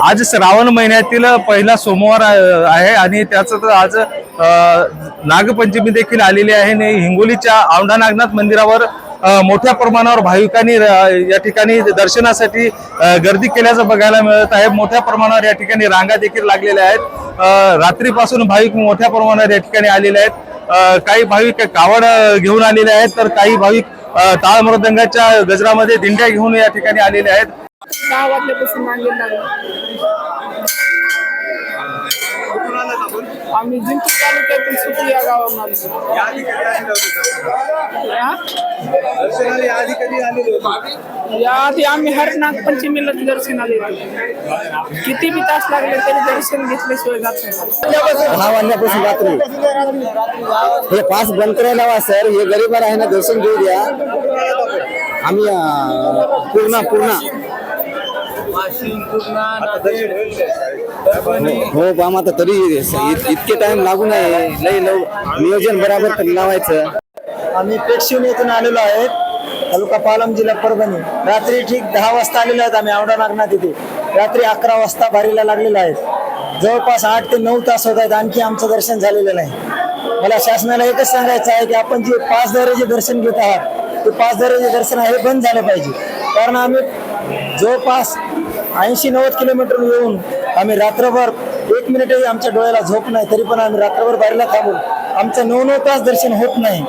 आज श्रावण महिन्यातील पहिला सोमवार आहे आणि त्याचं तर आज नागपंचमी देखील आलेली आहे आणि हिंगोलीच्या औंढा नागनाथ मंदिरावर मोठ्या प्रमाणावर भाविकांनी या ठिकाणी दर्शनासाठी गर्दी केल्याचं बघायला मिळत आहे। मोठ्या प्रमाणावर या ठिकाणी रांगा देखील लागलेल्या आहेत। रात्रीपासून भाविक मोठ्या प्रमाणावर या ठिकाणी आलेले आहेत। काही भाविक कावड घेऊन आलेले आहेत तर काही भाविक टाळ मृदंगाच्या गजरामध्ये दिंड्या घेऊन या ठिकाणी आलेले आहेत। 6 वाजल्यापासून मागेल लागलो आम्ही जिंतूर तालुक्यातून सुटली या गावात याआधी आम्ही हर नागपंचमीला दर्शनाला येतो। किती बी तास लागले तरी दर्शन घेतल्याशिवाय जात नाही। 6 वाजल्यापासून रात्री हे पास बंद करायला हवा सर। हे गरीब आहे ना, दर्शन घेऊ द्या। आम्ही पूर्ण हो बाम आता तरी इतके टाइम लागू नये, लई नियोजन बराबर लावायचं। आम्ही पेक्षून येथून आलेलो आहे, तालुका पालम, जिल्हा परभणी। रात्री ठीक 10 वाजता आलेलो आहेत आम्ही औंढा नागनाथ इथे। रात्री 11 वाजता बारीला लागलेलो आहे। जवळपास 8 ते 9 तास होत आहेत, आणखी आमचं दर्शन झालेलं नाही। मला शासनाला एकच सांगायचं आहे की आपण जे 5 दरवाजे दर्शन घेत आहात ते 5 दरवाजे दर्शन हे बंद झालं पाहिजे। कारण आम्ही जवळपास 80-90 किलोमीटर येऊन आम्ही रात्रभर 1 मिनिटही आमच्या डोळ्याला झोप नाही, तरी पण आम्ही रात्रभर बारीला थांबून आमचं 9-9 तास दर्शन होत नाही।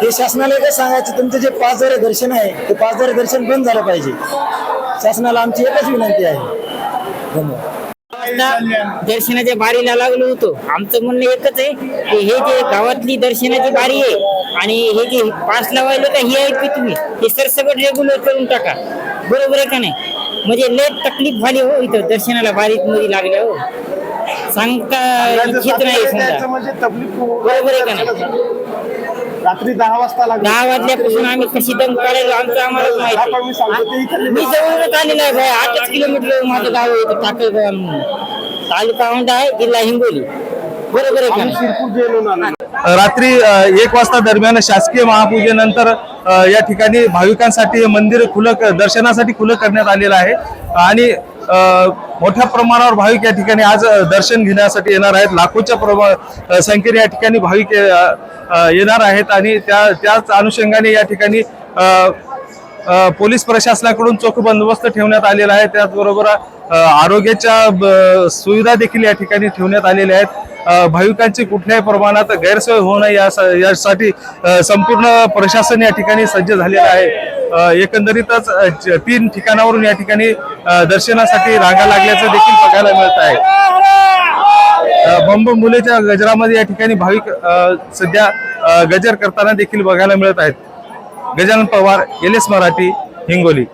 हे शासनाला एकच सांगायचं, तुमचं जे 5 दरवाजे दर्शन आहे ते 5 दरवाजे दर्शन बंद झालं पाहिजे। शासनाला आमची एकच विनंती आहे। धन्यवाद। दर्शनाच्या बारीला लागलो होतो। आमचं म्हणणं एकच आहे की हे जे गावातली दर्शनाची बारी आहे आणि हे जे पास लावायला का हे आहे की तुम्ही हे सरसकट रेग्युलर करून टाका, बरोबर आहे का नाही? म्हणजे लेट तकलीफ झाली हो इथं दर्शनाला बारीत मध्ये लागल्या हो, सांगता इच्छित नाही समजा, बरोबर आहे का नाही? रात्री 10 वाजता 10 वाजल्यापासून आम्ही कशी दम काढायला आमचं आम्हालाच माहिती। मी जवळच आलेलो आहे भाई, 8 किलोमीटर माझं गाव आहे टाकळगाव म्हणून, तालुका औंढा आहे, जिल्हा हिंगोली, बरोबर आहे का नाही? रात्री 1 वाजता दरम्यान शासकीय महापूजेनंतर या ठिकाणी भाविकांसाठी मंदिर खुलं दर्शनासाठी खुलं करण्यात आलेलं आहे आणि मोठ्या प्रमाणावर भाविक या ठिकाणी आज दर्शन घेण्यासाठी येणार आहेत। लाखोच्या संख्येने या ठिकाणी भाविक येणार आहेत आणि त्याच अनुषंगाने या ठिकाणी पोलीस प्रशासनाकडून चोख बंदोबस्त ठेवण्यात आलेला आहे। त्याचबरोबर आरोग्याच्या सुविधा देखील या ठिकाणी ठेवण्यात आलेल्या आहेत। भाविकांची कुठल्याही प्रमाणात गैरसोय होऊ नये यासाठी संपूर्ण प्रशासन या ठिकाणी सज्ज झालेलं आहे। एकंदरीतच 3 ठिकाणावरून या ठिकाणी दर्शनासाठी रांगा लागल्याचं देखील बघायला मिळत आहे। बंब मुलेच्या गजरामध्ये या ठिकाणी भाविक सध्या गजर करताना देखील बघायला मिळत आहेत। गजानन पवार, LS मराठी, हिंगोली।